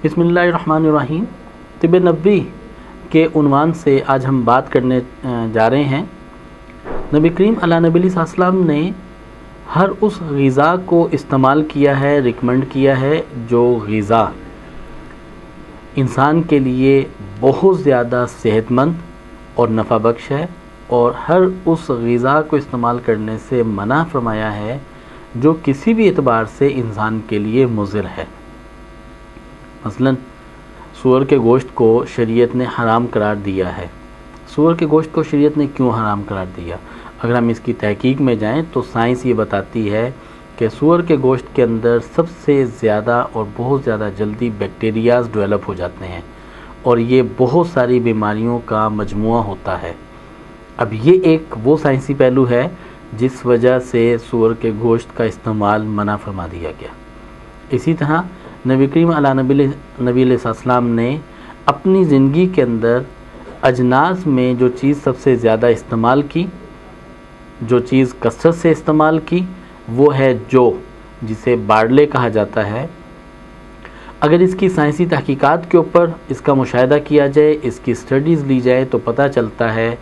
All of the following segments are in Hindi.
बिस्मिल्लाहिर्रहमानिर्रहीम। तिब नबी के उन्वान से आज हम बात करने जा रहे हैं। नबी करीम अला नबी सल्लल्लाहु ने हर उस ग़िज़ा को इस्तेमाल किया है, रिकमेंड किया है जो ग़िज़ा इंसान के लिए बहुत ज़्यादा सेहतमंद और नफ़ा बख्श है, और हर उस ग़िज़ा को इस्तेमाल करने से मना फरमाया है जो किसी भी एतबार से इंसान के लिए मुज़िर है। मसलन सूअर के गोश्त को शरीयत ने हराम करार दिया है। सूअर के गोश्त को शरीयत ने क्यों हराम करार दिया? अगर हम इसकी तहकीक में जाएं तो साइंस ये बताती है कि सूअर के गोश्त के अंदर सबसे ज़्यादा और बहुत ज़्यादा जल्दी बैक्टीरियाज़ डेवलप हो जाते हैं और ये बहुत सारी बीमारियों का मजमुआ होता है। अब ये एक वो साइंसी पहलू है जिस वजह से सूअर के गोश्त का इस्तेमाल मना फरमा दिया गया। इसी तरह नबी करीम अला नबी सल्लल्लाहु ने अपनी ज़िंदगी के अंदर अजनास में जो चीज़ सबसे ज़्यादा इस्तेमाल की, जो चीज़ कसरत से इस्तेमाल की, वो है जौ, जिसे बारले कहा जाता है। अगर इसकी साइंसी तहकीकात के ऊपर इसका मुशाहिदा किया जाए, इसकी स्टडीज़ ली जाए, तो पता चलता है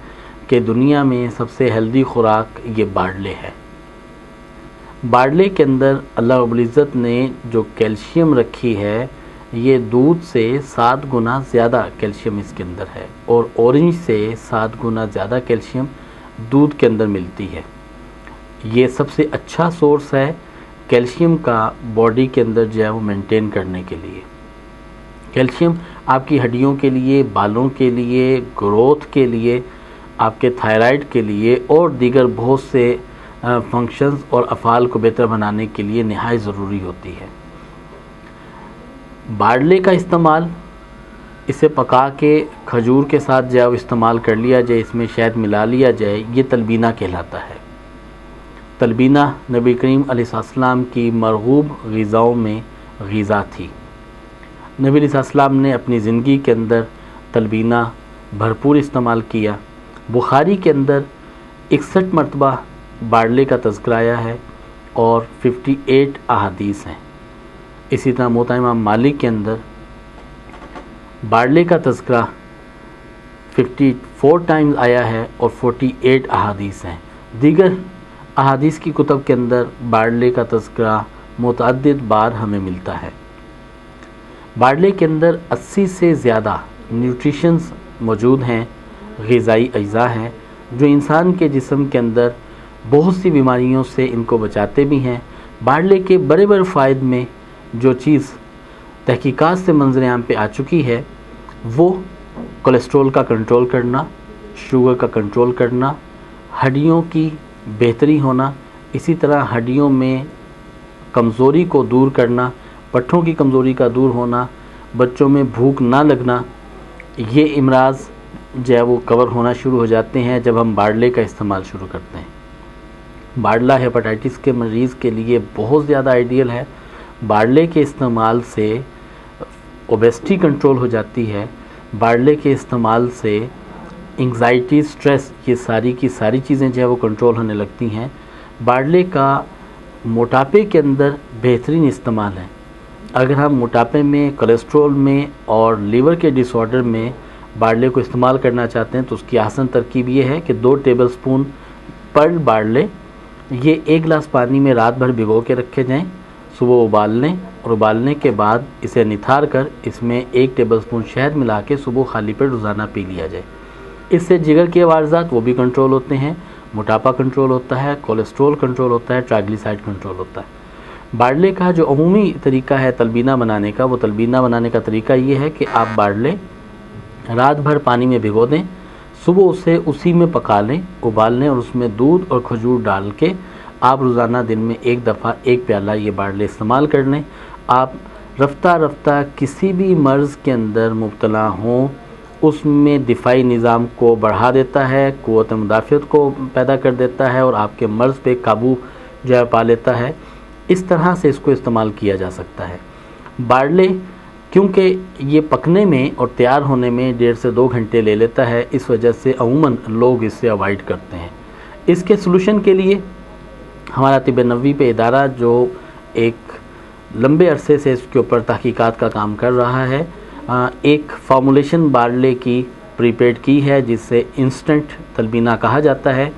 कि दुनिया में सबसे हेल्दी खुराक ये बारले है। बारले के अंदर अल्लाह रब्बुल इज़्ज़त ने जो कैल्शियम रखी है, ये दूध से 7 गुना ज़्यादा कैल्शियम इसके अंदर है, और ऑरेंज से 7 गुना ज़्यादा कैल्शियम दूध के अंदर मिलती है। ये सबसे अच्छा सोर्स है कैल्शियम का बॉडी के अंदर जो है वो मेंटेन करने के लिए। कैल्शियम आपकी हड्डियों के लिए, बालों के लिए, ग्रोथ के लिए, आपके थायराइड के लिए और दीगर बहुत से फंक्शंस और अफ़ाल को बेहतर बनाने के लिए नहायत ज़रूरी होती है। बारले का इस्तेमाल, इसे पका के खजूर के साथ जो इस्तेमाल कर लिया जाए, इसमें शहद मिला लिया जाए, ये तलबीना कहलाता है। तलबीना नबी करीम अलैहिस्सलाम की मरगूब ग़िज़ाओं में ग़िज़ा थी। नबी अलैहिस्सलाम ने अपनी ज़िंदगी के अंदर तलबीना भरपूर इस्तेमाल किया। बुखारी के अंदर 61 मरतबा बारले का तज़किरा आया है और 58 अहादीस हैं। इसी तरह मुवत्ता इमाम मालिक के अंदर बारले का तज़किरा 54 टाइम्स आया है और 48 अहादीस हैं। दीगर अहादीस की कुतब के अंदर बारले का तज़किरा मुतअद्दिद बार हमें मिलता है। बारले के अंदर 80 से ज़्यादा न्यूट्रिशंस मौजूद हैं, ग़िज़ाई अज्जा हैं, जो इंसान के जिस्म के अंदर बहुत सी बीमारियों से इनको बचाते भी हैं। बारले के बड़े बड़े फ़ायद में जो चीज़ तहकीकात से मंज़र आम पे आ चुकी है, वो कोलेस्ट्रॉल का कंट्रोल करना, शुगर का कंट्रोल करना, हड्डियों की बेहतरी होना, इसी तरह हड्डियों में कमज़ोरी को दूर करना, पट्ठों की कमज़ोरी का दूर होना, बच्चों में भूख ना लगना, ये इमराज़ जो है वो कवर होना शुरू हो जाते हैं जब हम बारले का इस्तेमाल शुरू करते हैं। बारला हेपेटाइटिस के मरीज़ के लिए बहुत ज़्यादा आइडियल है। बारले के इस्तेमाल से ओबेसिटी कंट्रोल हो जाती है। बारले के इस्तेमाल से एंग्जाइटी, स्ट्रेस, ये सारी की सारी चीज़ें जो है वो कंट्रोल होने लगती हैं। बारले का मोटापे के अंदर बेहतरीन इस्तेमाल है। अगर हम मोटापे में, कोलेस्ट्रॉल में और लीवर के डिसऑर्डर में बारले को इस्तेमाल करना चाहते हैं तो उसकी आसान तरकीब ये है कि 2 टेबलस्पून पर बारले ये 1 गिलास पानी में रात भर भिगो के रखे जाएं, सुबह उबाल लें और उबालने के बाद इसे निथार कर इसमें 1 टेबलस्पून शहद मिला के सुबह खाली पेट रोज़ाना पी लिया जाए। इससे जिगर के वारजात वो भी कंट्रोल होते हैं, मोटापा कंट्रोल होता है, कोलेस्ट्रॉल कंट्रोल होता है, ट्राइग्लिसराइड कंट्रोल होता है। बारले का जो अमूमी तरीका है तलबीना बनाने का, वो तलबीना बनाने का तरीका ये है कि आप बारले रात भर पानी में भिगो दें, सुबह उसे उसी में पका लें, उबाल लें और उसमें दूध और खजूर डाल के आप रोज़ाना दिन में 1 दफ़ा 1 प्याला ये बारले इस्तेमाल कर लें। आप रफ्ता रफ्ता किसी भी मर्ज़ के अंदर मुब्तला हों, उसमें दिफाई निज़ाम को बढ़ा देता है, क़ुव्वत मुदाफ़ियत को पैदा कर देता है और आपके मर्ज़ पे काबू जो है पा लेता है। इस तरह से इसको इस्तेमाल किया जा सकता है। बारले क्योंकि ये पकने में और तैयार होने में 1.5 से 2 घंटे ले लेता है, इस वजह से अमूमन लोग इससे अवॉइड करते हैं। इसके सलूशन के लिए हमारा तिब नबवी पे इदारा जो एक लंबे अरसे से इसके ऊपर तहकीकात का काम कर रहा है। एक फॉर्मुलेशन बार्ले की प्रीपेड की है जिससे इंस्टेंट तलबीना कहा जाता है।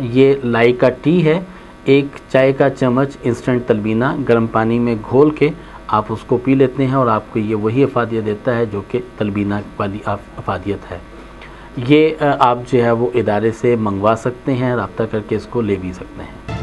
ये लाई का टी है, एक चाय का चम्मच इंस्टेंट तलबीना गर्म पानी में घोल के आप उसको पी लेते हैं और आपको ये वही अफादियत देता है जो कि तलबीना वाली अफादियत है। ये आप जो है वो इदारे से मंगवा सकते हैं, रब्ता करके इसको ले भी सकते हैं।